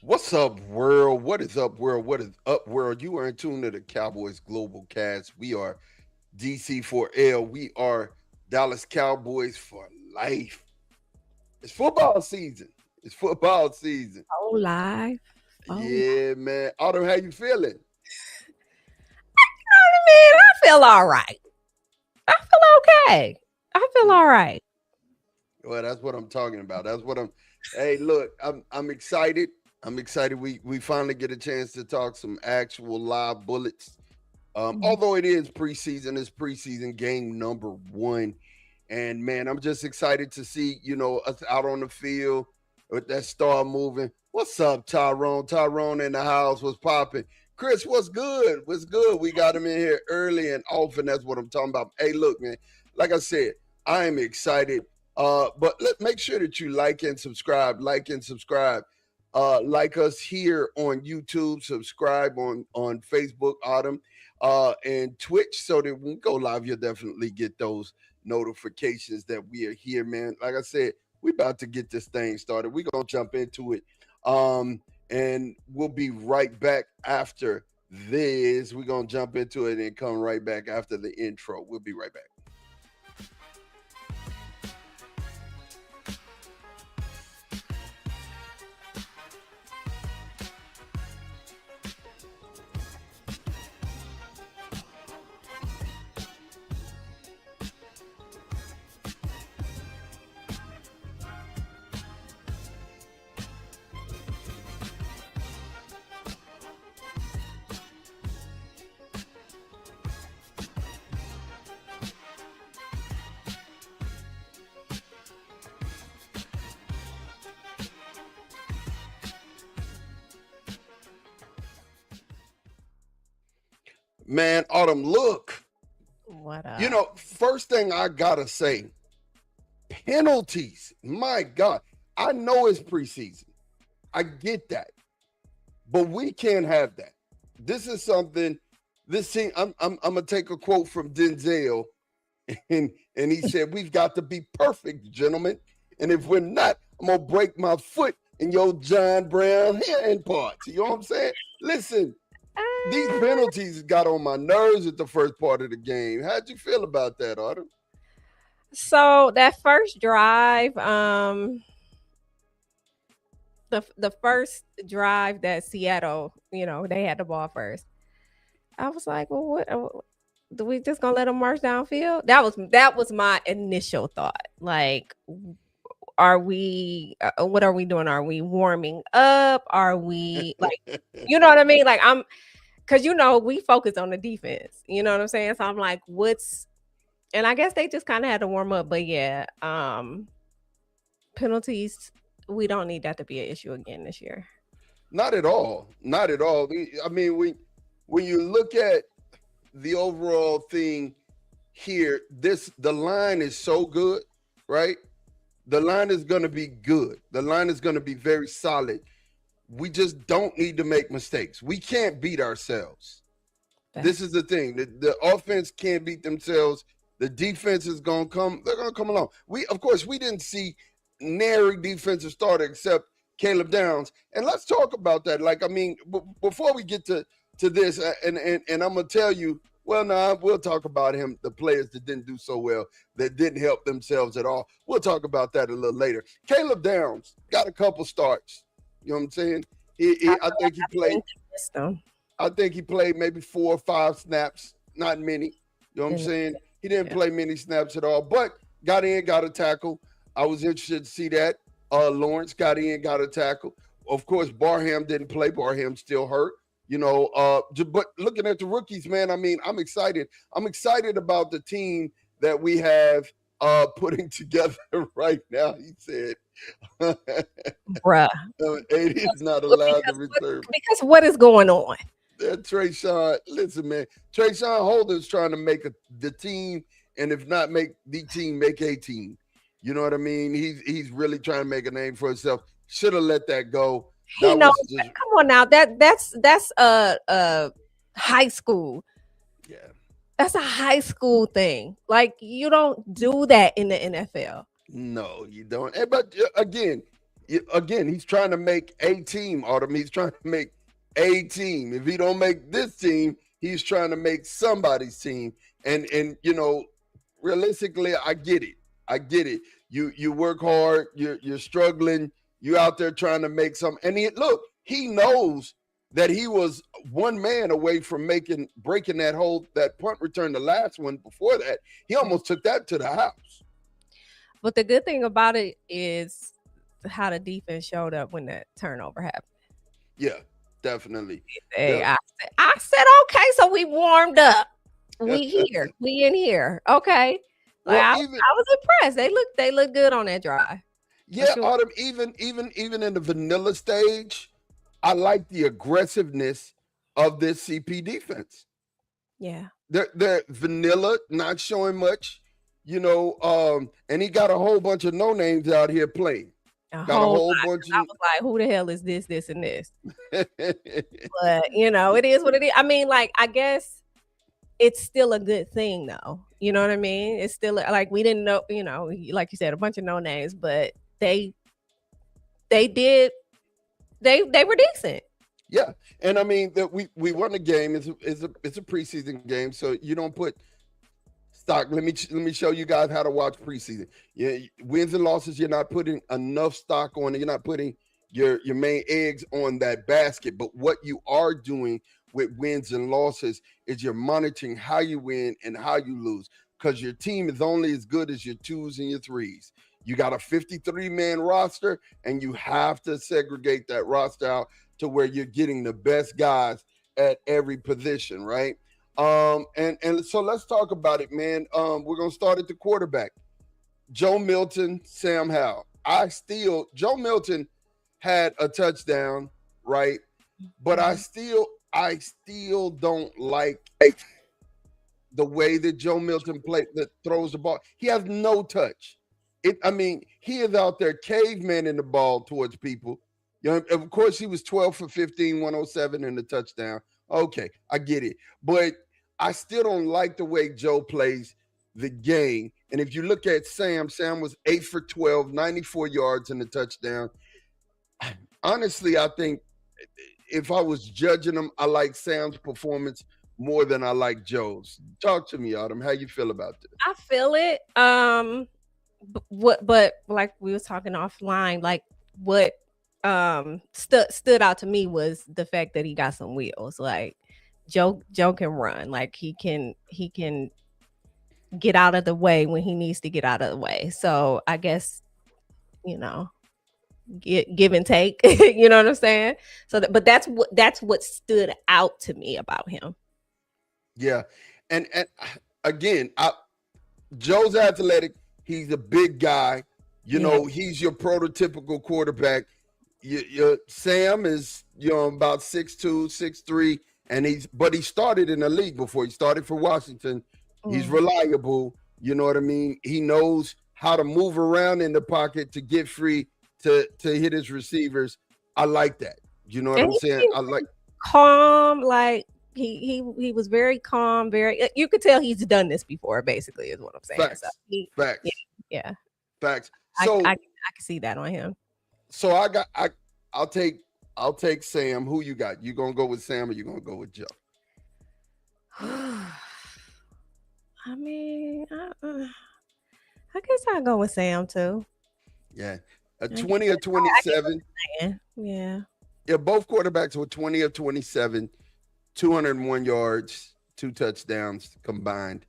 What's up, world? What is up, world? What is up, world? You are in tune to the Cowboys Global Cast. We are DC4L. We are Dallas Cowboys for life. It's football season. It's football season. Oh, live. Oh, Yeah, man. Autumn, how you feeling? man, I feel all right. I feel okay. I feel Mm. all right. Well, that's what I'm talking about. That's what I'm. Hey, look, I'm excited. I'm excited. We finally get a chance to talk some actual live bullets. Mhm. Although it is preseason, it's preseason game number one. And man, I'm just excited to see, us out on the field with that star moving. What's up, Tyrone? Tyrone in the house was popping. Chris, what's good? What's good? We got him in here early and often. That's what I'm talking about. Hey, look, man, like I said, I am excited. But make sure that you like and subscribe, like and subscribe. Like us here on YouTube, subscribe on Facebook, Autumn, and Twitch, so that when we go live, you'll definitely get those notifications that we are here, man. Like I said, we about to get this thing started. We're gonna jump into it. And we'll be right back after this. We're gonna jump into it and come right back after the intro. We'll be right back. Man, Autumn, look. What up? First thing I gotta say, penalties. My God. I know it's preseason. I get that. But we can't have that. This is something. This team. I'm gonna take a quote from Denzel, and he said, "We've got to be perfect, gentlemen. And if we're not, I'm gonna break my foot in your John Brown hand parts." You know what I'm saying? Listen, these Uh, penalties got on my nerves at the first part of the game. How'd you feel about that, Autumn? so that first drive, the first drive that Seattle, they had the ball first. I was like, well, what? Do we just gonna let them march downfield? That was my initial thought. Like, are we? What are we doing? Are we warming up? Are we like, you know what I mean? Like, because we focus on the defense. You know what I'm saying? So I'm like, what's? And I guess they just kind of had to warm up. But yeah, penalties. We don't need that to be an issue again this year. Not at all. Not at all. I mean, when you look at the overall thing here, the line is so good, right? The line is going to be good. The line is going to be very solid. We just don't need to make mistakes. We can't beat ourselves. This That's is the thing. The offense can't beat themselves. The defense is going to come. They're going to come along. Of course, we didn't see nary defensive starter except Caleb Downs. And let's talk about that. Like, I mean, before we get to this, and I'm gonna tell you. Well, no, we'll talk about him. The players that didn't do so well, that didn't help themselves at all. We'll talk about that a little later. Caleb Downs got a couple starts. You know what I'm saying? I I think he feel played. like I missed them. I think he played maybe 4 or 5 snaps, not many. You know what I'm And saying? He didn't yeah. play many snaps at all, but got in, got a tackle. I was interested to see that. Lawrence got in, got a tackle. Of course, Barham didn't play. Barham still hurt. But looking at the rookies, man, I mean, I'm excited. I'm excited about the team that we have putting together right now. He said, Bruh. "Aid is Because not what allowed to because what return." because what is going on? Trayshawn, listen, man. Trayshawn Holden's trying to make the team, and if not make the team, make a team. You know what I mean? He's really trying to make a name for himself. Should have let that go. He That knows was that. just Come on now. That's high school. yeah. That's a high school thing. Like, you don't do that in the NFL. No, you don't. But again, again, he's trying to make a team, Autumn. He's trying to make a team. If he don't make this team, he's trying to make somebody's team. And realistically, I get it. I get it. You work hard. You're struggling. You out there trying to make some. And he knows that he was one man away from breaking that punt return, the last one before that. He almost took that to the house. But the good thing about it is how the defense showed up when that turnover happened. Yeah, definitely. Hey, yeah. I said, okay, so we warmed up. We here. We in here. Okay. Like, I was impressed. They look good on that drive. Yeah, sure. Autumn, even in the vanilla stage, I like the aggressiveness of this CP defense. Yeah. They're vanilla, not showing much, and he got a whole bunch of no names out here playing. Got a whole bunch of... I was like, who the hell is this, and this? But, it is what it is. I mean, like, I guess it's still a good thing, though. You know what I mean? It's still, like, we didn't know, like you said, a bunch of no names, but they were decent. Yeah, and I mean that we won the game. It's a preseason game, so you don't put stock. Let me show you guys how to watch preseason. Yeah, wins and losses. You're not putting enough stock on it. You're not putting your main eggs on that basket. But what you are doing with wins and losses is you're monitoring how you win and how you lose, because your team is only as good as your twos and your threes. You got a 53-man roster, and you have to segregate that roster out to where you're getting the best guys at every position, right? And so let's talk about it, man. We're gonna start at the quarterback. Joe Milton, Sam Howell. Joe Milton had a touchdown, right? But I still don't like the way that Joe Milton throws the ball. He has no touch. He is out there caveman-ing the ball towards people. Of course, he was 12 for 15, 107 in the touchdown. Okay, I get it. But I still don't like the way Joe plays the game. And if you look at Sam was 8 for 12, 94 yards in the touchdown. Honestly, I think if I was judging him, I like Sam's performance more than I like Joe's. Talk to me, Autumn. How you feel about this? I feel it. But like we was talking offline, like what stood out to me was the fact that he got some wheels. Like Joe can run. Like he can get out of the way when he needs to get out of the way. So I guess give and take. You know what I'm saying? So but that's what stood out to me about him. Yeah, and again, Joe's athletic. He's a big guy. He's your prototypical quarterback. Sam is about 6'2", 6'3", and he started in the league before. He started for Washington. He's reliable. You know what I mean? He knows how to move around in the pocket to get free to hit his receivers. I like that. You know what I'm saying? I like calm. Like he was very calm. You could tell he's done this before. Basically, is what I'm saying. Facts. So Facts. Yeah. Facts. So I can see that on him. So I'll take Sam. Who you got? You gonna go with Sam or you gonna go with Joe? I mean, I guess I'll go with Sam too. Yeah, 20 or 27. Yeah. Yeah, both quarterbacks were 20 or 27, 201 yards, 2 touchdowns combined.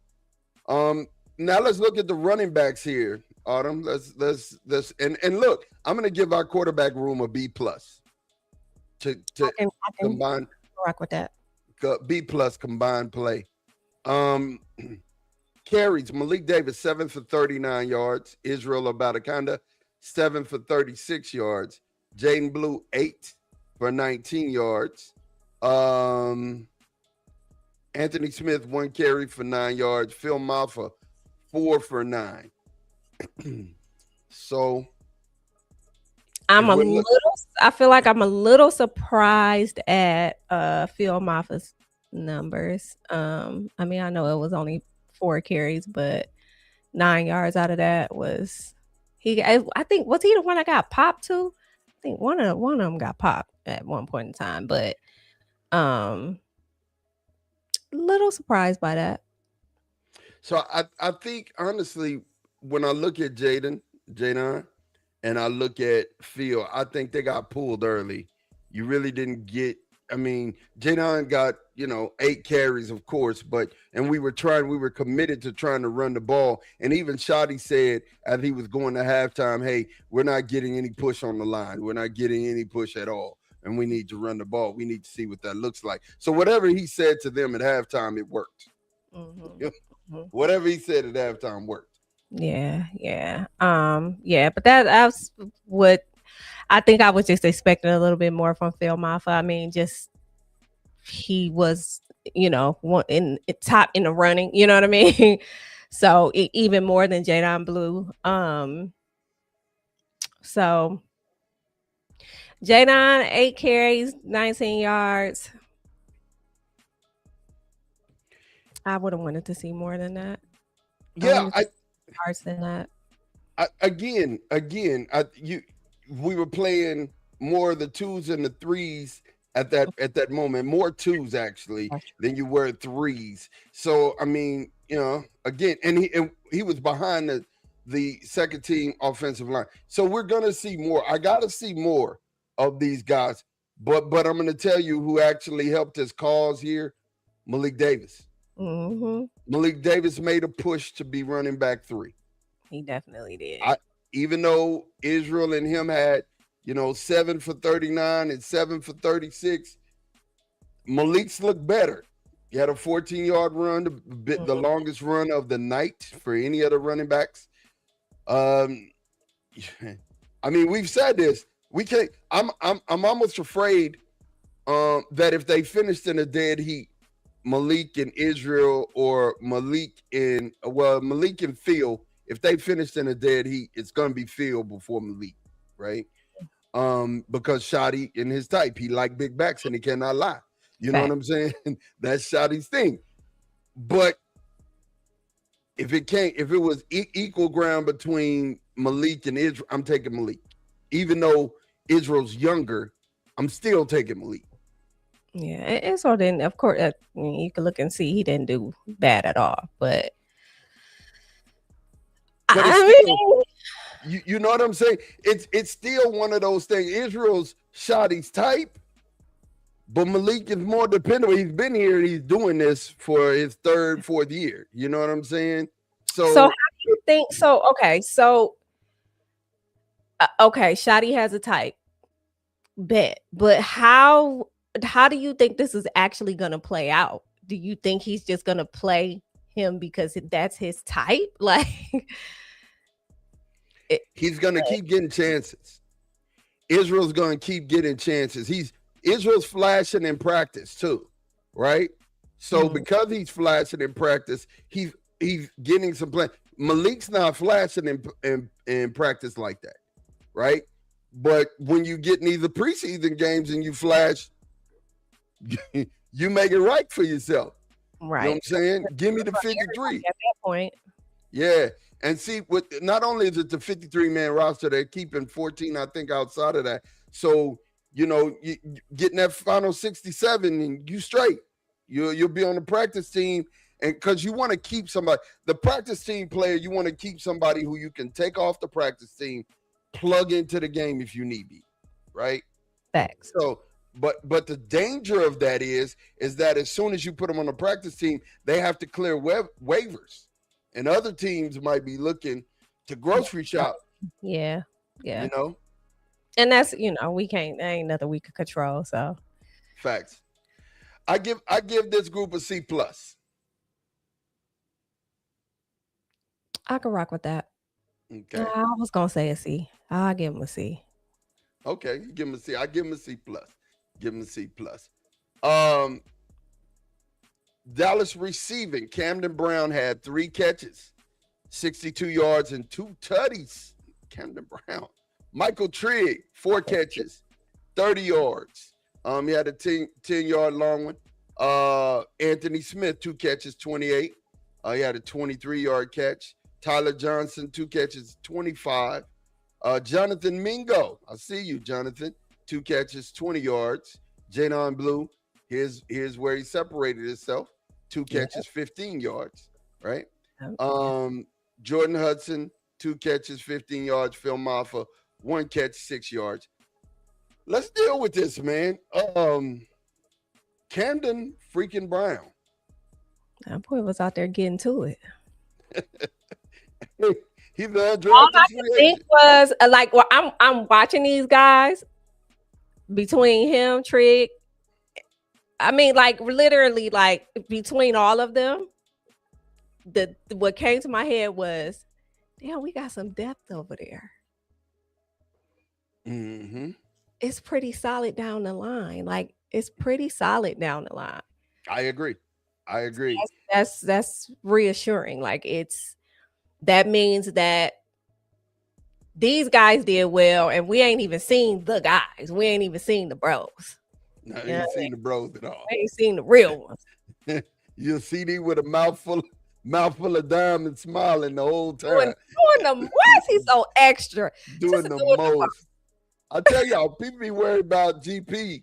Now let's look at the running backs here, Autumn. Let's and look, I'm gonna give our quarterback room a B plus. I can combine rock with that. B plus combined play. Carries, Malik Davis 7 for 39 yards. Israel Abadakanda 7 for 36 yards. Jaden Blue 8 for 19 yards. Anthony Smith 1 carry for 9 yards. Phil Maffa 4 for 9. So I feel like I'm a little surprised at Phil Maffa's numbers. I mean, I know it was only 4 carries, but 9 yards out of that was I think was he the one that got popped too? think one of them got popped at one point in time, but um, little surprised by that. So I think honestly, when I look at Jadon, and I look at Phil, I think they got pulled early. You really didn't get. I mean, Jadon got 8 carries, of course, and we were committed to trying to run the ball. And even Shotty said as he was going to halftime, "Hey, we're not getting any push on the line. We're not getting any push at all, and we need to run the ball. We need to see what that looks like." So whatever he said to them at halftime, it worked. Mm-hmm. Mm-hmm. Whatever he said at halftime worked. Yeah, but that's what I think. I was just expecting a little bit more from Phil Maffa. I mean, just he was, one in top in the running. You know what I mean? So even more than Jadon Blue. So Jadon 8 carries, 19 yards. I would have wanted to see more than that. Yeah, yards than that. We were playing more of the 2s and the 3s at that moment, more 2s actually than you were 3s. So I mean, again, and he was behind the second team offensive line. So we're gonna see more. I gotta see more of these guys. But I'm gonna tell you who actually helped his cause here, Malik Davis. Mm-hmm. Malik Davis made a push to be running back 3. He definitely did. Even though Israel and him had, 7 for 39 and 7 for 36, Malik's looked better. He had a 14-yard run, the longest run of the night for any other running backs. I mean, we've said this. We can't. I'm almost afraid that if they finished in a dead heat, Malik and Israel or Malik and Phil, if they finished in a dead heat, it's gonna be Phil before Malik, right? Because Shotty in his type, he like big backs and he cannot lie. You know what I'm saying? That's Shotty's thing. But if it was equal ground between Malik and Israel, I'm taking Malik. Even though Israel's younger, I'm still taking Malik. Yeah, it's all then. Of course, you can look and see he didn't do bad at all. But you know what I'm saying? It's still one of those things. Israel's Shotty's type, but Malik is more dependable. He's been here. He's doing this for his 3rd, 4th year. You know what I'm saying? So how do you think? So okay, Shotty has a type, bet. But how do you think this is actually going to play out? Do you think he's just going to play him because that's his type? Like, he's going to keep getting chances. Israel's going to keep getting chances. Israel's flashing in practice too, right? So because he's flashing in practice, he's getting some play. Malik's not flashing in practice like that, right? But when you get in these preseason games and you flash, you make it right for yourself. Right. You know what I'm saying? Give me the 53. At that point. Yeah. And see, not only is it the 53-man roster, they're keeping 14, I think, outside of that. So, you getting that final 67 and you straight. You'll be on the practice team. And because you want to keep somebody, the practice team player, you want to keep somebody who you can take off the practice team, plug into the game if you need be, right? Facts. So, but the danger of that is that as soon as you put them on the practice team, they have to clear waivers, and other teams might be looking to grocery shop. Yeah. And that's we can't. There ain't nothing we can control. So, facts. I give this group a C+. I can rock with that. Okay. I was gonna say a C. I'll give him a C. Okay, you give him a C. I give him a C+. Give him a C+. Dallas receiving. Camden Brown had 3 catches, 62 yards, and 2 tutties. Camden Brown. Michael Trigg, 4 catches, 30 yards. He had a 10-yard long one. Anthony Smith, 2 catches, 28. He had a 23-yard catch. Tyler Johnson, 2 catches, 25. Jonathan Mingo, I see you, Jonathan. 2 catches, 20 yards. Jadon Blue, here's where he separated himself. 2 Yeah. catches, 15 yards, right? Yeah. Jordan Hudson, 2 catches, 15 yards. Phil Maffa, 1 catch, 6 yards. Let's deal with this, man. Camden freaking Brown. That boy was out there getting to it. He's the All undrafted I free could think agent. was like, well, I'm watching these guys between him, Trig. I mean, like literally, like between all of them, what came to my head was, damn, we got some depth over there. Mm-hmm. It's pretty solid down the line. Like it's pretty solid down the line. I agree. That's reassuring. Like that means that these guys did well, and we ain't even seen the guys. We ain't even seen the bros. No, you ain't seen the bros at all. I ain't seen the real ones. You'll see these with a mouthful of diamonds, smiling the whole time. Doing the why is he so extra? Doing the most. I tell y'all, people be worried about GP,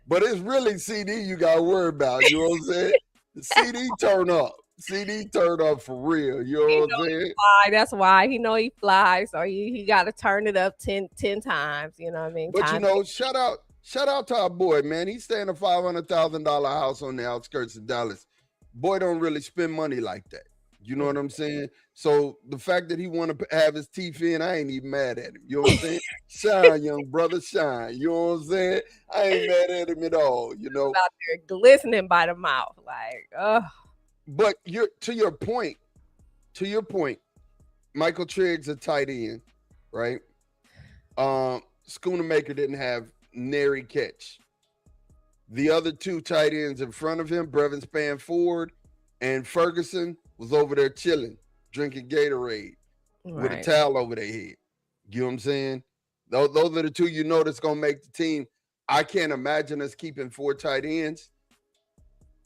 but it's really CD you got to worry about. You know what I'm saying? CD turn up. CD turn up for real. You know what I'm saying? That's why he know he flies, so he got to turn it up 10 times. You know what I mean? But shout out to our boy, man. He's staying in a $500,000 house on the outskirts of Dallas. Boy don't really spend money like that. You know what I'm saying? So the fact that he want to have his teeth in, I ain't even mad at him. You know what I'm saying? Shine, young brother, shine. You know what I'm saying? I ain't mad at him at all. You know, out there glistening by the mouth, like, oh. But to your point, Michael Trigg's a tight end, right? Schoonamaker didn't have nary catch. The other 2 tight ends in front of him, Brevin Spanford and Ferguson, was over there chilling, drinking Gatorade with a towel over their head. You know what I'm saying? Those are the 2 that's going to make the team. I can't imagine us keeping 4 tight ends.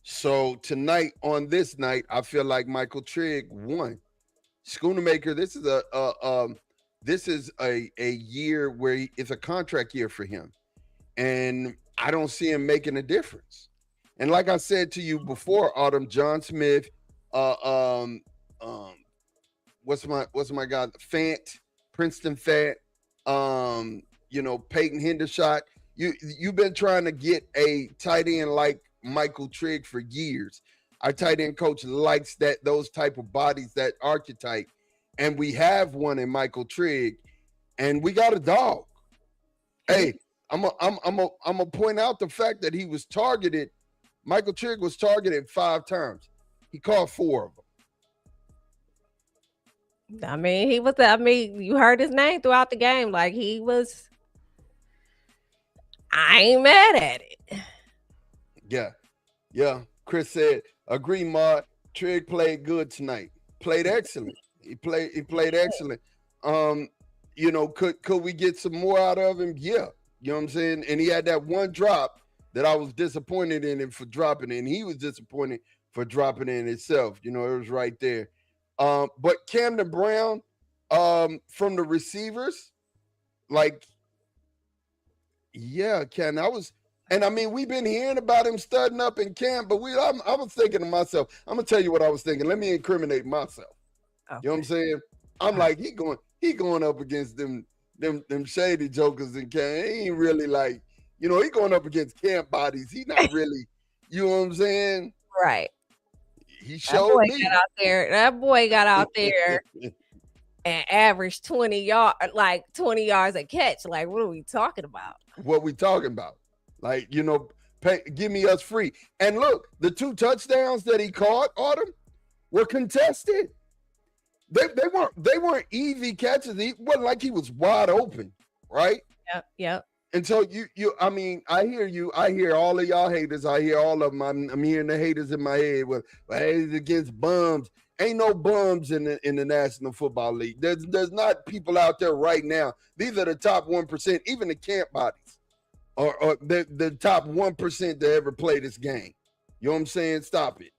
So tonight, on this night, I feel like Michael Trigg won. Schoonamaker, this is a year where it's a contract year for him. And I don't see him making a difference. And like I said to you before, Autumn, John Smith, what's my guy? Fant, Princeton Fant, Peyton Hendershot. You've been trying to get a tight end like Michael Trigg for years. Our tight end coach likes those type of bodies, that archetype. And we have one in Michael Trigg, and we got a dog. Hey, I'm gonna point out the fact that he was targeted. Michael Trigg was targeted 5 times. He caught 4 of them. I mean, you heard his name throughout the game. Like he was. I ain't mad at it. Yeah. Chris said, agree, Mark. Trigg played good tonight. Played excellent. He played excellent. Could we get some more out of him? Yeah. You know what I'm saying? And he had that one drop that I was disappointed in him for dropping in. He was disappointed for dropping in himself. It was right there. But Camden Brown, from the receivers, like, yeah, Ken, and I mean, we've been hearing about him studying up in camp, but I was thinking to myself, I'm gonna tell you what I was thinking. Let me incriminate myself. Okay. You know what I'm saying? I'm like, he going up against them shady jokers in camp. He ain't really like, he going up against camp bodies. He not really, you know what I'm saying? Right. He showed me. That boy got out there and averaged 20 yards a catch. Like, what are we talking about? Like, give me us free. And look, the 2 touchdowns that he caught, Autumn, were contested. They weren't easy catches. It wasn't like he was wide open, right? Yep. And so I mean, I hear you. I hear all of y'all haters. I hear all of them. I'm hearing the haters in my head. Well, it's against bums. Ain't no bums in the National Football League. There's not people out there right now. These are the top 1%, even the camp bodies, or the top 1% that ever play this game. You know what I'm saying? Stop it.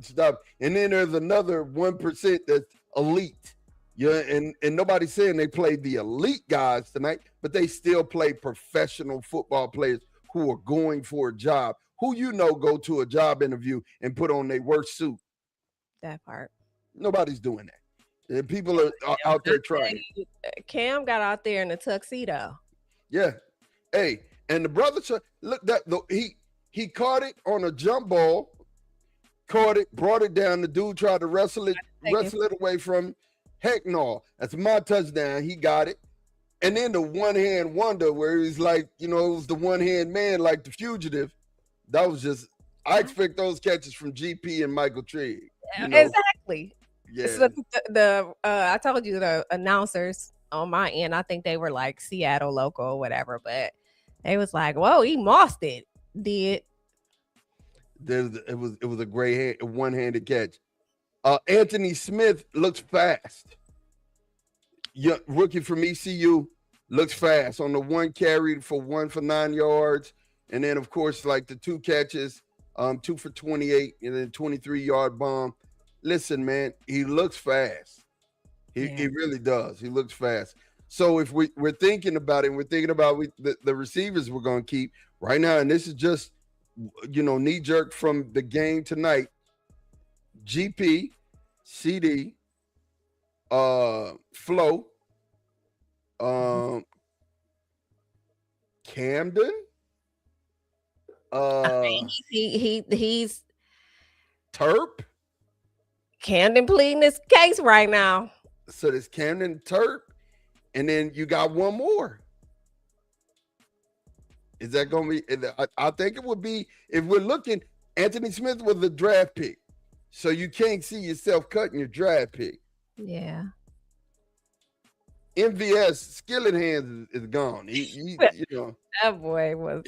Stop. And then there's another 1% that's elite. Yeah, and nobody's saying they played the elite guys tonight, but they still play professional football players who are going for a job. Who go to a job interview and put on their worst suit. That part. Nobody's doing that. And people are out there trying. Cam got out there in a tuxedo. Yeah. Hey, and the brother look he caught it on a jump ball, caught it, brought it down. The dude tried to wrestle it away from him. Heck no. That's my touchdown. He got it. And then the one-hand wonder where he's like, it was the one-hand man like the fugitive. That was just, I expect those catches from GP and Michael Trigg. Exactly. Yeah. So I told you the announcers on my end, I think they were like Seattle local or whatever, but they was like, whoa, he mossed it. It was a great one-handed catch. Anthony Smith looks fast. Rookie from ECU looks fast on the one carry for 9 yards. And then, of course, like the 2 catches, 2 for 28 and then 23-yard bomb. Listen, man, he looks fast. He really does. He looks fast. So if we're thinking about it, we're thinking about the receivers we're going to keep right now, and this is just, knee-jerk from the game tonight, GP, CD, Flo, Camden. He's Terp. Camden pleading his case right now. So there's Camden, Terp, and then you got one more. Is that going to be? I think it would be, if we're looking, Anthony Smith was a draft pick, so you can't see yourself cutting your draft pick. Yeah. MVS, Skillet Hands is gone. That boy was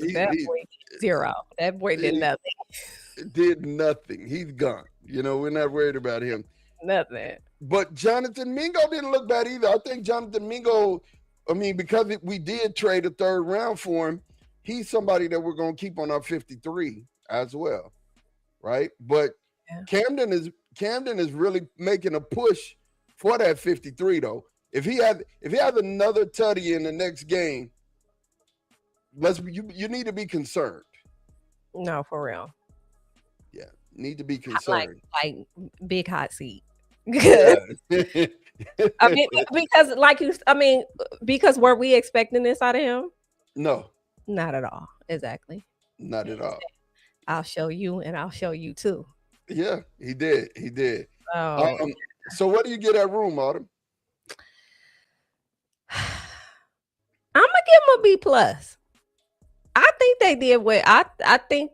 zero. That boy did nothing. Did nothing. He's gone. We're not worried about him. Nothing. But Jonathan Mingo didn't look bad either. I think Jonathan Mingo, because we did trade a 3rd round for him, he's somebody that we're going to keep on our 53 as well, right? But Camden is really making a push for that 53 though. If he has another tutty in the next game, you need to be concerned. No, for real. Yeah, need to be concerned. Like big hot seat. Yeah. Because were we expecting this out of him? No, not at all. Exactly. Not at all. I'll show you, and I'll show you too. Yeah, he did. Oh. So what do you get at Room, Autumn? I'm gonna give him a B+. I think they did well. I think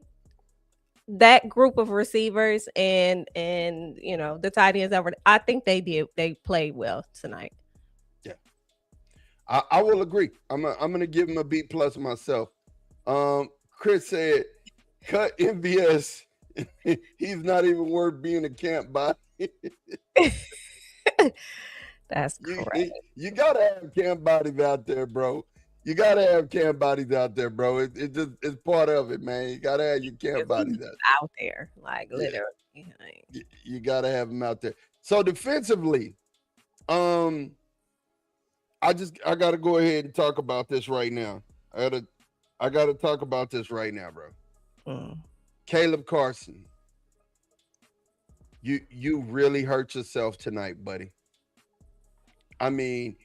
that group of receivers and the tight ends over, I think they played well tonight. Yeah, I will agree. I'm gonna give him a B+ myself. Chris said, cut MVS. He's not even worth being a camp body. That's correct. You gotta have camp bodies out there, bro. You gotta have camp bodies out there, bro. It's part of it, man. You gotta have your camp bodies out there, like literally. You gotta have them out there. So defensively, I gotta go ahead and talk about this right now. I gotta talk about this right now, bro. Caleb Carson, you really hurt yourself tonight, buddy. I mean,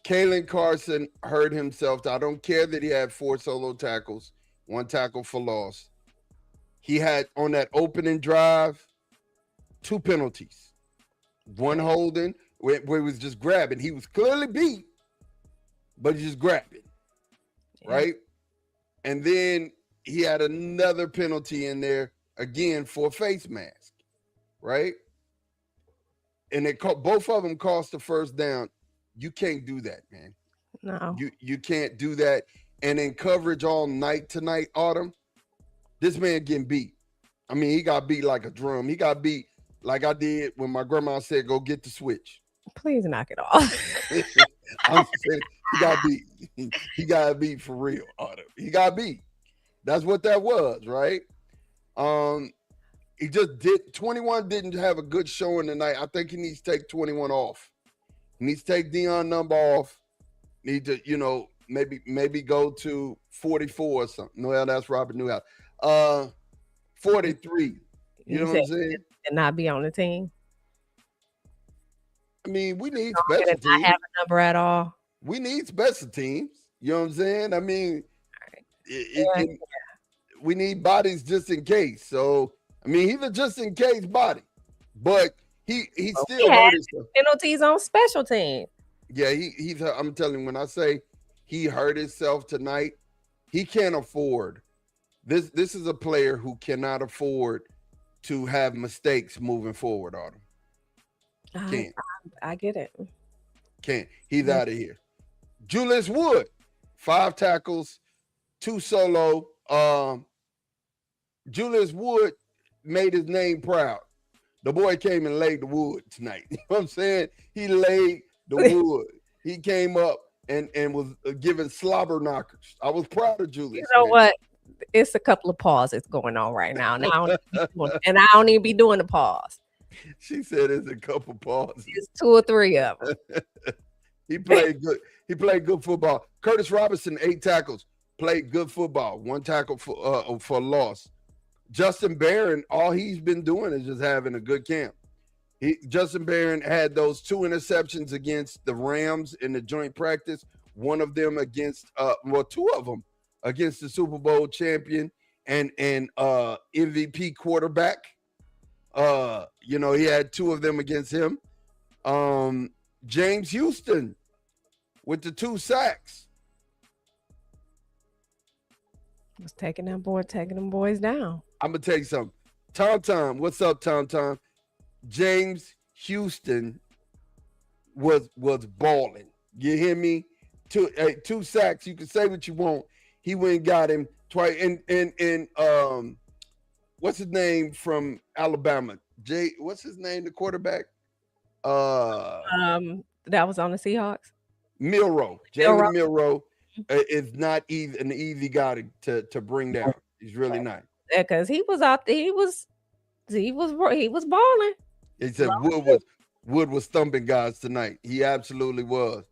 Kalen Carson hurt himself. I don't care that he had 4 solo tackles, 1 tackle for loss. He had, on that opening drive, 2 penalties. 1 holding, where he was just grabbing. He was clearly beat, but he's just grabbing, right? And then he had another penalty in there, again, for a face mask, right? And both of them cost the first down. You can't do that, man. No. You can't do that. And in coverage all night tonight, Autumn, this man getting beat. I mean, he got beat like a drum. He got beat like I did when my grandma said, go get the switch. Please knock it off. I'm saying he got beat. He got beat for real, Autumn. He got beat. That's what that was, right? He just 21 didn't have a good showing tonight. I think he needs to take 21 off He needs to take Dion number off. Need to, maybe go to 44 or something. No, that's Robert Newhouse. 43. You You know what said I'm saying? to not be on the team. I mean, we need Did special it not teams. have a number at all? We need special teams. You know what I'm saying? I mean, Yeah. we need bodies just in case. So, I mean, he's a just in case body, but he Well, still we had hurt himself. penalties on special teams. Yeah, he's. I'm telling you, when I say he hurt himself tonight, he can't afford this. This is a player who cannot afford to have mistakes moving forward on him. Can't. I get it. Can't. He's out of here. Julius Wood, 5 tackles, 2 solo. Julius Wood made his name proud. The boy came and laid the wood tonight. You know what I'm saying? He laid the wood. He came up and was giving slobber knockers. I was proud of Julius. You know what? It's a couple of pauses going on right now. And I don't even be doing the pause. She said it's a couple pauses. It's 2 or 3 of them. He played good. He played good football. Curtis Robinson, 8 tackles, played good football. 1 tackle for loss. Justin Barron, all he's been doing is just having a good camp. Justin Barron had those 2 interceptions against the Rams in the joint practice. One of them against, 2 of them against the Super Bowl champion and MVP quarterback. He had 2 of them against him. James Houston with the 2 sacks. Was taking them boys down. I'm gonna tell you something. Tom, what's up, Tom? James Houston was balling. You hear me? 2 sacks. You can say what you want. He went and got him twice. And what's his name from Alabama? What's his name? The quarterback. That was on the Seahawks. Jalen Milroe is not an easy guy to bring down. He's really not. Because he was out there, he was balling. He said Wood was thumping guys tonight. He absolutely was.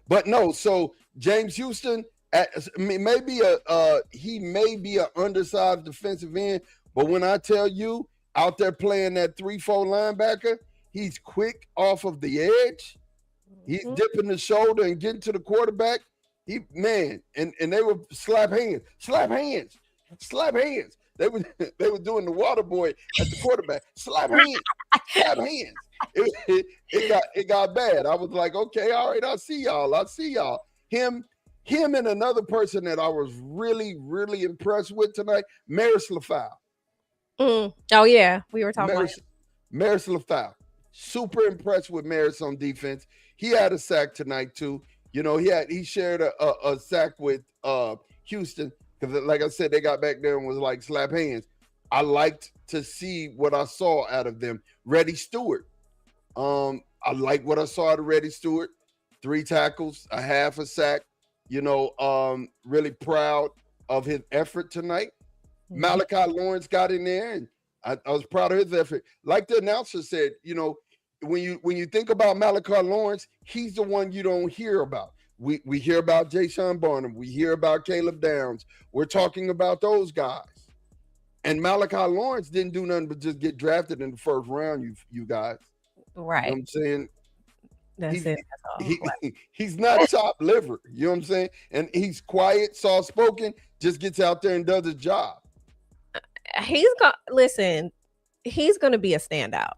But no, so James Houston, he may be an undersized defensive end, but when I tell you out there playing that 3-4 linebacker, he's quick off of the edge. He's dipping the shoulder and getting to the quarterback. And they were slap hands. They were doing the water boy at the quarterback. Slap hands. It got bad. I was like, okay, all right, I see y'all. Him and another person that I was really, really impressed with tonight, Maris Lafau. Oh yeah, we were talking about Maris Lafau. Super impressed with Maris on defense. He had a sack tonight too. He shared a sack with Houston because, like I said, they got back there and was like slap hands. I liked to see what I saw out of them. Reddy Stewart. I like what I saw out of Reddy Stewart. 3 tackles, a half a sack. Really proud of his effort tonight. Malachi Lawrence got in there, and I was proud of his effort. Like the announcer said, when you think about Malachi Lawrence, he's the one you don't hear about. We hear about Jayshon Barnum. We hear about Caleb Downs. We're talking about those guys. And Malachi Lawrence didn't do nothing but just get drafted in the first round, you guys. Right. You know what I'm saying? That's it. That's all. He's not top liver. You know what I'm saying? And he's quiet, soft-spoken, just gets out there and does his job. He's going to be a standout.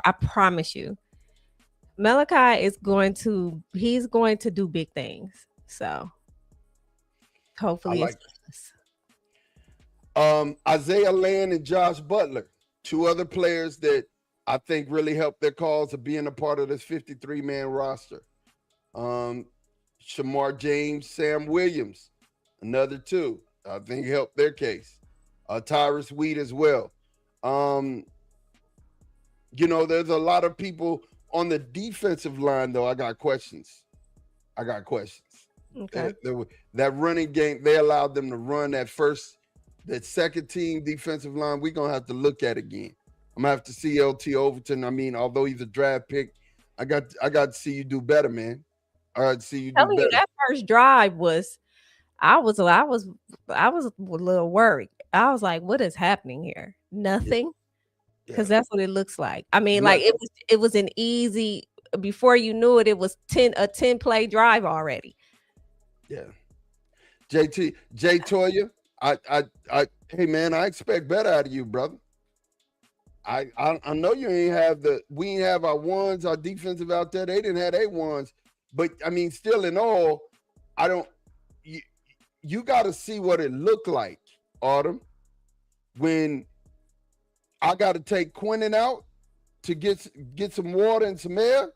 I promise you. Malachi is going to do big things. So hopefully Isaiah Land and Josh Butler, 2 other players that I think really helped their cause of being a part of this 53-man roster. Shamar James, Sam Williams, another 2, I think helped their case. Tyrus Wheat as well. There's a lot of people on the defensive line, though. I got questions. Okay. That running game, they allowed them to run that second team defensive line. We're going to have to look at again. I'm going to have to see LT Overton. I mean, although he's a draft pick, I got to see you do better, man. I got to see you do Telling you better. that first drive was I was a little worried. I was like, what is happening here? Yeah, Nothing. yeah. Because that's what it looks like. I mean, like Nothing. it was an easy before you knew it, it was 10 play drive already. Yeah. Jay Toya, hey man, I expect better out of you, brother. I know you ain't have we ain't have our ones, our defensive out there. They didn't have their ones, but I mean, still in all, I don't. You, you got to see what it looked like, Autumn, when I got to take Quentin out to get some water and some air.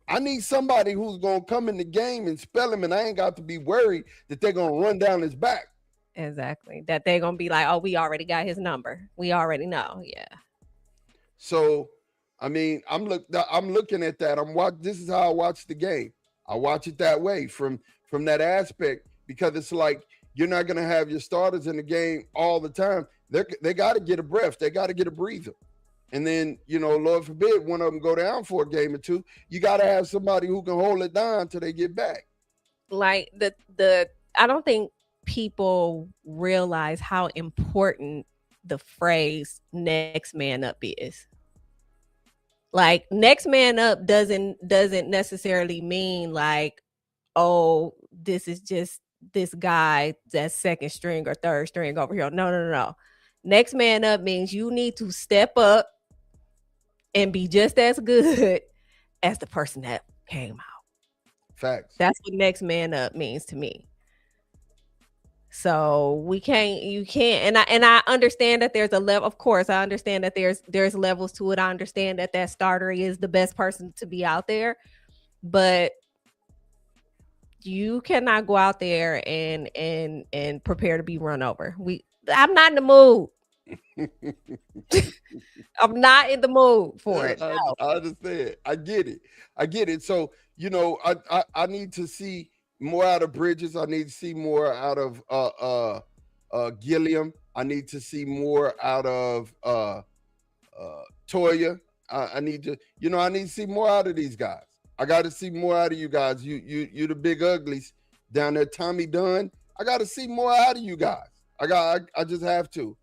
I need somebody who's gonna come in the game and spell him, and I ain't got to be worried that they're gonna run down his back. Exactly. That they're gonna be like, oh, we already got his number. We already know. Yeah. So, I mean, I'm looking at that. This is how I watch the game. I watch it that way from that aspect because it's like you're not gonna have your starters in the game all the time. They got to get a breath. They got to get a breather. And then, Lord forbid, one of them go down for a game or two. You got to have somebody who can hold it down till they get back. Like the I don't think people realize how important the phrase next man up is. Like next man up doesn't necessarily mean like, oh, this is just this guy that's second string or third string over here. No, no, no, no. Next man up means you need to step up and be just as good as the person that came out. Facts. That's what next man up means to me. So you can't, and I understand that there's a level. Of course, I understand that there's levels to it. I understand that starter is the best person to be out there, but you cannot go out there and prepare to be run over. I'm not in the mood. I'm not in the mood for it. No. I understand. I get it. So, I need to see more out of Bridges. I need to see more out of Gilliam. I need to see more out of Toya. I need to, I need to see more out of these guys. I got to see more out of you guys. You the big uglies down there. Tommy Dunn. I got to see more out of you guys. I just have to.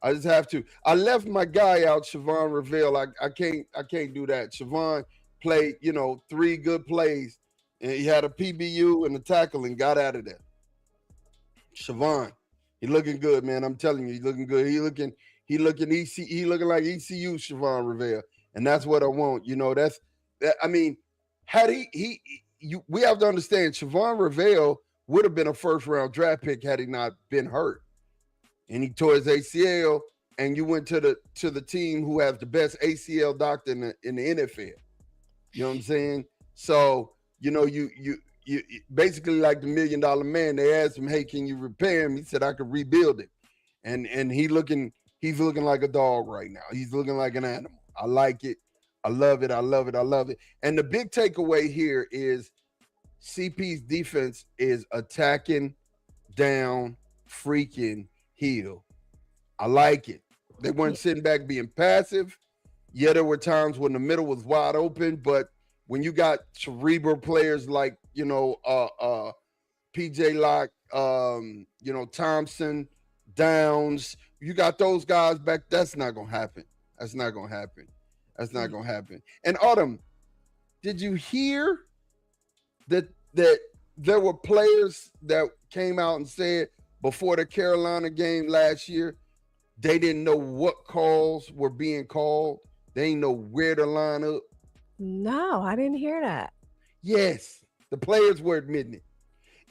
I left my guy out, Siobhan Reveal. I can't do that. Siobhan played, 3 good plays, and he had a PBU and a tackle and got out of there. Siobhan, he looking good, man. I'm telling you, he looking good. He looking like ECU Siobhan Reveal, and that's what I want. I mean, had we have to understand Siobhan Reveal would have been a first round draft pick had he not been hurt. And he tore his ACL, and you went to the team who has the best ACL doctor in the NFL. You know what I'm saying? So, you basically like the $1 Million Man. They asked him, "Hey, can you repair him?" He said, "I could rebuild it." And he's looking like a dog right now. He's looking like an animal. I like it. I love it. I love it. I love it. And the big takeaway here is CP's defense is attacking down freaking heel. I like it. They weren't sitting back being passive. Yeah, there were times when the middle was wide open, but when you got cerebral players like, PJ Locke, Thompson, Downs, you got those guys back, that's not gonna happen. That's not gonna happen. And Autumn, did you hear that there were players that came out and said before the Carolina game last year, they didn't know what calls were being called. They didn't know where to line up. No, I didn't hear that. Yes, the players were admitting it.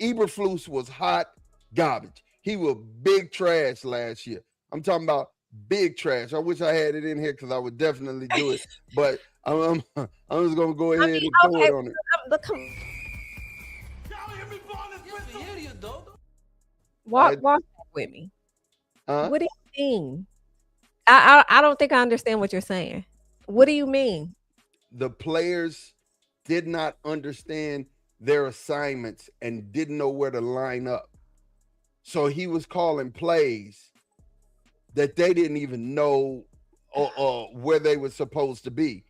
Eberflus was hot garbage. He was big trash last year. I'm talking about big trash. I wish I had it in here because I would definitely do it. But I'm just going to go ahead and throw it on it. Walk back with me. Huh? What do you mean? I don't think I understand what you're saying. What do you mean? The players did not understand their assignments and didn't know where to line up. So he was calling plays that they didn't even know or where they were supposed to be.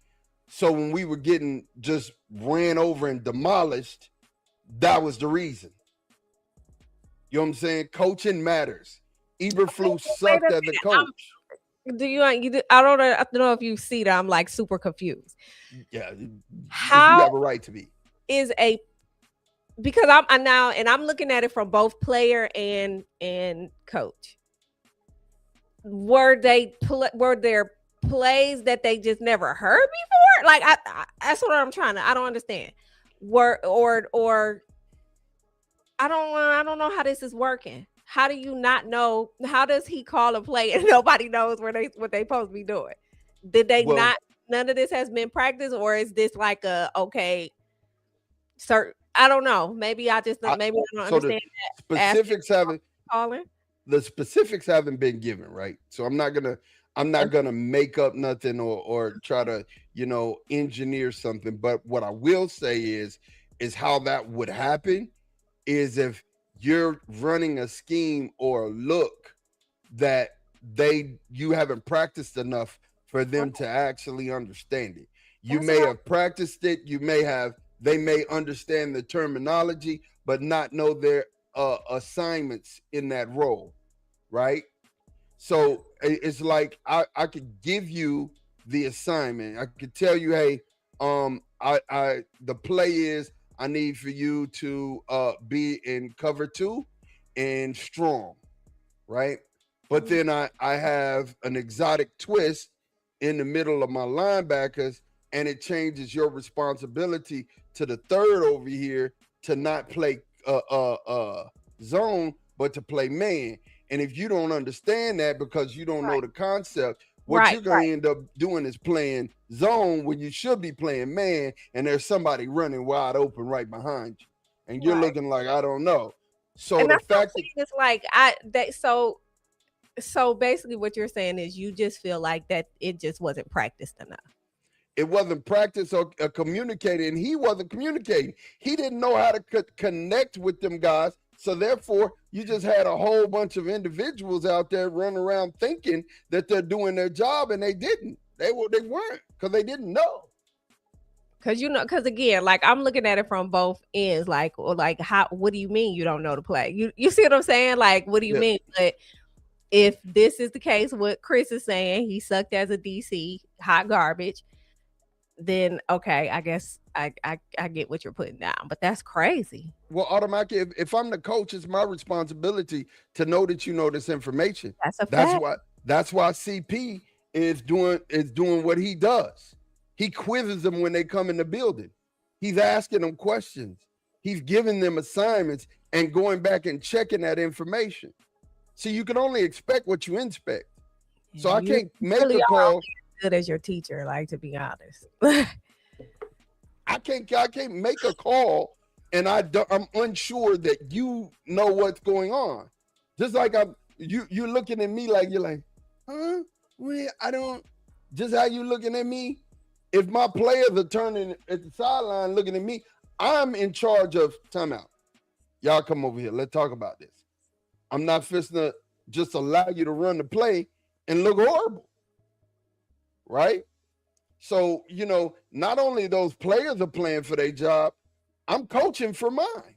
So when we were getting just ran over and demolished, that was the reason. You know what I'm saying? Coaching matters. Eberflus Wait sucked a as a minute. coach. Do you do, I don't know, if you see that I'm like super confused. Yeah, you How have a right to be. is a because I'm now and I'm looking at it from both player and coach. Were there plays that they just never heard before? Like that's what I'm trying to. I don't understand. Were or I don't know how this is working. How do you not know? How does he call a play and nobody knows what they supposed to be doing? Did they Well, not? None of this has been practiced, or is this like a okay? Sir, I don't know. Maybe I just I, don't. Maybe I don't so the understand that aspect specifics haven't of calling. the specifics haven't been given, right? So I'm not gonna make up nothing or try to engineer something. But what I will say is how that would happen is if you're running a scheme or a look that you haven't practiced enough for them to actually understand it. You That's may what have practiced it, they may understand the terminology, but not know their assignments in that role, right? So it's like I could give you the assignment. I could tell you, hey, I the play is I need for you to be in cover two and strong, right? But Mhm. then I have an exotic twist in the middle of my linebackers, and it changes your responsibility to the third over here to not play zone, but to play man. And if you don't understand that because you don't know Right, the concept, what right, you're going right, to end up doing is playing zone when you should be playing man, and there's somebody running wide open right behind you, and you're right. looking like I don't know. So And the that's what I'm fact that saying. It's like I that so basically what you're saying is you just feel like that it just wasn't practiced enough. it wasn't practice or communicating, and he wasn't communicating. He didn't know how to connect with them guys. So therefore, you just had a whole bunch of individuals out there running around thinking that they're doing their job, and they didn't. They weren't because they didn't know. Cause again, like I'm looking at it from both ends, like or like how what do you mean you don't know to play? You see what I'm saying? Like what do you Yeah. mean? But if this is the case, what Chris is saying, he sucked as a DC, hot garbage, then okay, I guess I get what you're putting down. But that's crazy. Well, automatically, if I'm the coach, it's my responsibility to know that you know this information. That's a That's fact. why that's why CP is doing what he does. He quizzes them when they come in the building. He's asking them questions. He's giving them assignments and going back and checking that information. See, you can only expect what you inspect. So Yeah, I you can't make really a are call. only as good as your teacher, like to be honest. I can't make a call, and I'm unsure that you know what's going on. Just like you're looking at me like you're like, huh? I don't. Just how you looking at me. If my players are turning at the sideline looking at me, I'm in charge of timeout. Y'all come over here. Let's talk about this. I'm not fisting to just allow you to run the play and look horrible, right? So, not only those players are playing for their job, I'm coaching for mine.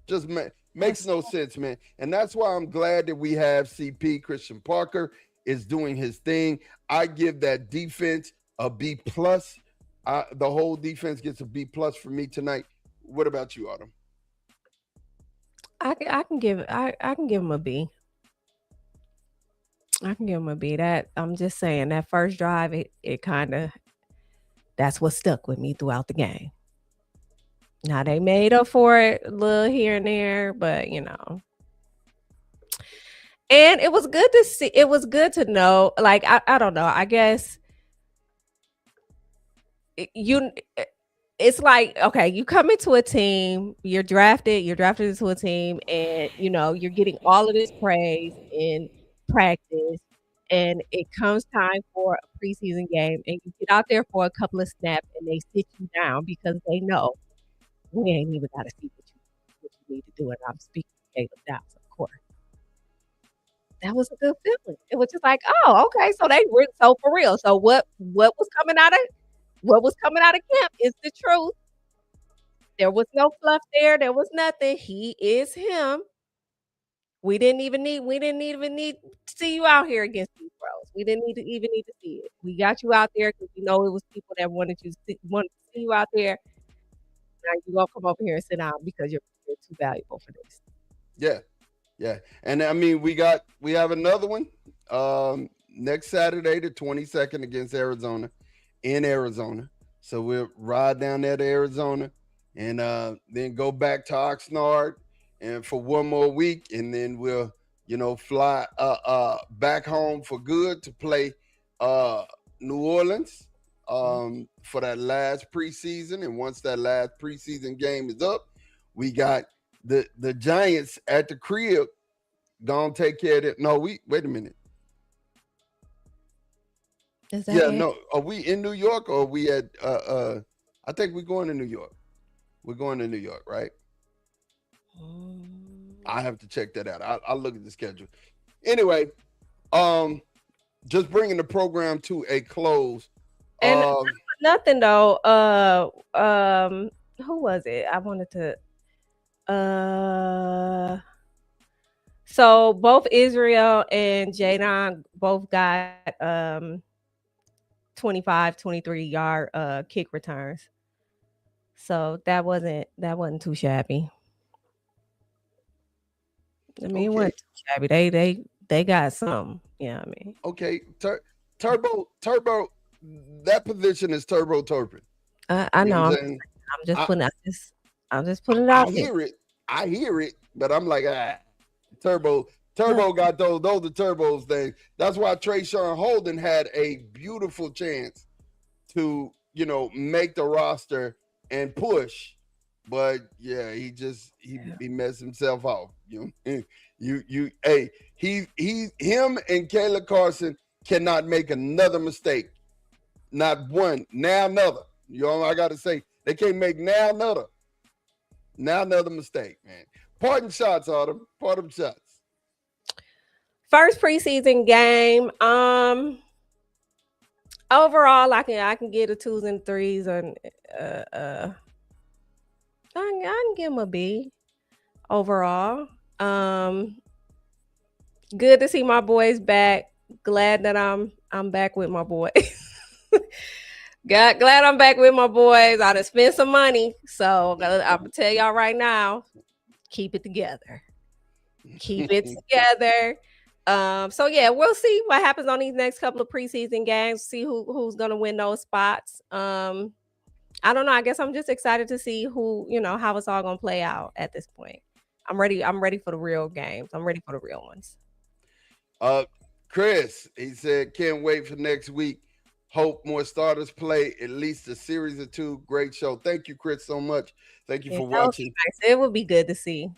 Just makes That's no sense, man. And that's why I'm glad that we have CP Christian Parker is doing his thing. I give that defense a B plus. The whole defense gets a B plus for me tonight. What about you, Autumn? I can give him a B. I can give him a B. That I'm just saying that first drive, it kind of that's what stuck with me throughout the game. Now they made up for it a little here and there, but and it was good to see. It was good to know. Like I don't know. I guess you. It's like okay, you come into a team, you're drafted into a team, and you're getting all of this praise in practice, and it comes time for a preseason game, and you get out there for a couple of snaps, and they sit you down because they know we ain't even got to see what you need to do. And I'm speaking Caleb Downs, of course. that was a good feeling. It was just like, oh, okay, so they were so for real. So what was coming out of camp is the truth. There was no fluff there. There was nothing. He is him. We didn't even need to see you out here against these pros. We didn't even need to see it. We got you out there because we know it was people that wanted to see you out there. Now you gonna come over here and sit down because you're too valuable for this. Yeah, yeah. And I mean, we have another one next Saturday, the 22nd against Arizona in Arizona. So we'll ride down there to Arizona and then go back to Oxnard and for one more week, and then we'll fly back home for good to play uh New Orleans Mhm. for that last preseason. And once that last preseason game is up, we got the Giants at the crib. Gonna take care of it. No, wait a minute. Is that Yeah, it? no. Are we in New York or are we at I think we're going to New York. We're going to New York, right? Mm. I have to check that out. I'll look at the schedule. Anyway, um, just bringing the program to a close. And Um, nothing though. Who was it? I wanted to. So both Israel and Jadon both got 25, 23-yard kick returns. So that wasn't too shabby. I mean, it okay, wasn't too shabby. They got some. Yeah, I mean, okay. Turbo. That position is Turbo Turpin. I You know know. what I'm saying? I I'm just putting it I out there. hear it. I hear it, but I'm like, Turbo got those are Turbo's things. That's why Trayshawn Holden had a beautiful chance to, make the roster and push. But yeah, he messed himself off. Hey, him and Kayla Carson cannot make another mistake. Not one. Now another. You know what I gotta say? They can't make now another. Now another mistake, man. Pardon shots, Autumn. Pardon shots. First preseason game. Overall, I can get a twos and threes, and I can give him a B. Overall, good to see my boys back. Glad that I'm back with my boys. Glad I'm back with my boys. I done spent some money, so I'm gonna tell y'all right now, keep it together. Keep it together. So yeah, we'll see what happens on these next couple of preseason games. See who's gonna win those spots. I don't know. I guess I'm just excited to see how it's all gonna play out at this point. I'm ready for the real games. I'm ready for the real ones. uh, Chris, he said, can't wait for next week. Hope more starters play at least a series or two. Great show. Thank you, Chris, so much. Thank you Yeah, for that would be watching. nice. It would be good to see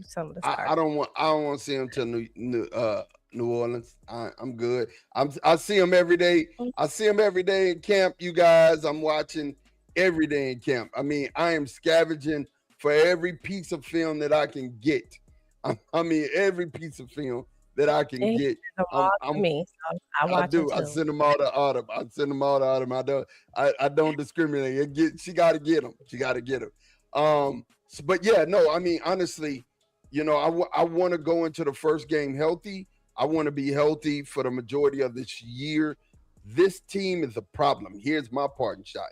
some of the I, stars. I don't want I don't want to see him till New Orleans. I'm good. I see him every day. Mm. I see him every day in camp. You guys, I'm watching every day in camp. I mean, I am scavenging for every piece of film that I can get. I mean, every piece of film that I can And he get. sends them I'm all to I'm me, so I I watch them do. I too. send them all to Autumn. I send them all to Autumn. I don't discriminate. She got to get them. She got to get them. But yeah, no. I mean, honestly, I want to go into the first game healthy. I want to be healthy for the majority of this year. This team is a problem. Here's my parting shot.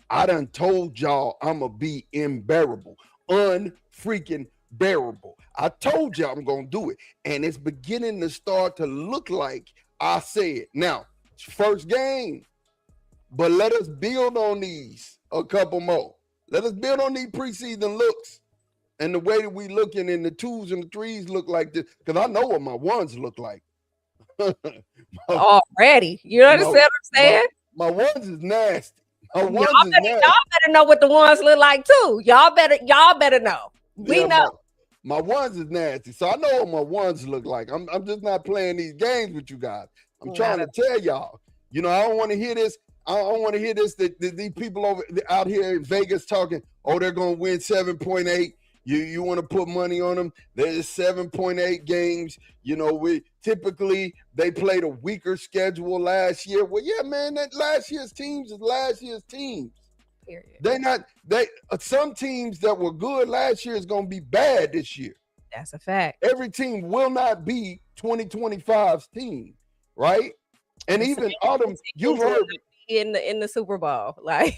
I done told y'all I'ma be unbearable, unfreaking bearable. I told y'all I'm gonna do it, and it's beginning to start to look like I said. Now, first game, but let us build on these a couple more. Let us build on these preseason looks and the way that we looking in the twos and the threes look like this. Because I know what my ones look like. my, Already, you understand what I'm my, saying? my ones is nasty. My Y'all ones is nasty. better know what the ones look like too. Y'all better know. We Yeah, know. my ones is nasty. So I know what my ones look like. I'm just not playing these games with you guys. I'm trying to tell y'all. I don't want to hear this. I don't want to hear this. That these people out here in Vegas talking, oh, they're gonna win 7.8. You want to put money on them? There's 7.8 games. You know, we typically they played a weaker schedule last year. Well, yeah, man, that last year's teams is last year's teams. Period. They some teams that were good last year is going to be bad this year. That's a fact. Every team will not be 2025's team, right? And even Autumn, you've heard in the Super Bowl, like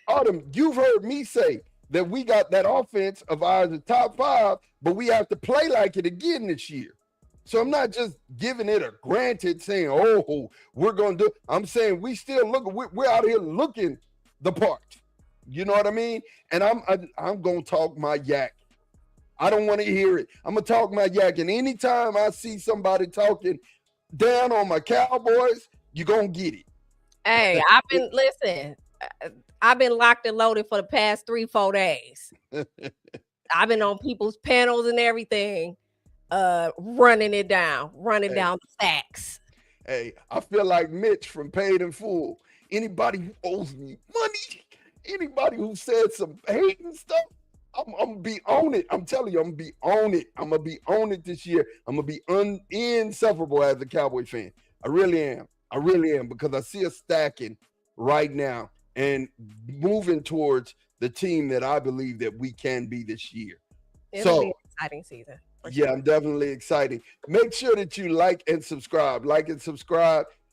Autumn, you've heard me say that we got that offense of ours the top 5, but we have to play like it again this year. So I'm not just giving it a granted saying, oh, we're going to do. I'm saying we still look. We're out here looking the part. You know what I mean? And I'm going to talk my yak. I don't want to hear it. I'm going to talk my yak. And anytime I see somebody talking down on my Cowboys, you're going to get it. Hey, I've been locked and loaded for the past 3-4 days. I've been on people's panels and everything, running down the facts. Hey, I feel like Mitch from Paid in Full. Anybody who owes me money, anybody who said some hating stuff, I'm gonna be on it. I'm telling you, I'm gonna be on it. I'm gonna be on it this year. I'm gonna be insufferable as a Cowboy fan. I really am because I see us stacking right now and moving towards the team that I believe that we can be this year. It'll be an exciting season. Yeah, sure. I'm definitely excited. Make sure that you like and subscribe,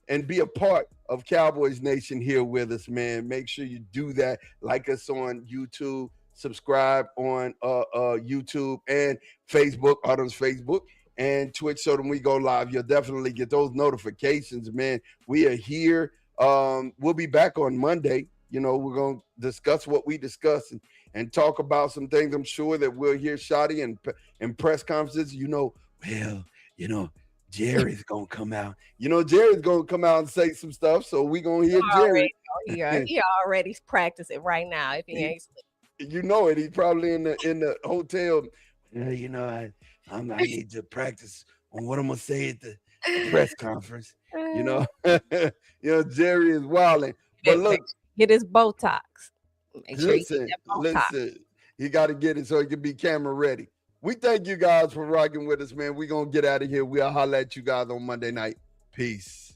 and be a part of Cowboys Nation here with us, man. Make sure you do that. Like us on YouTube, subscribe on YouTube and Facebook, Autumn's Facebook, and Twitch, so when we go live, you'll definitely get those notifications, man. We are here. We'll be back on Monday. You know, we're going to discuss what we discussed and talk about some things. I'm sure that we'll hear Shotty in press conferences. Jerry's going to come out. Jerry's going to come out and say some stuff. So we're going to hear Jerry. He already practicing right now if he ain't sleep. You know it. He's probably in the hotel. I need to practice on what I'm going to say at the press conference. Jerry is wilding. But look. Get his Botox. Listen, he got to get it so he can be camera ready. We thank you guys for rocking with us, man. We're going to get out of here. We'll holler at you guys on Monday night. Peace.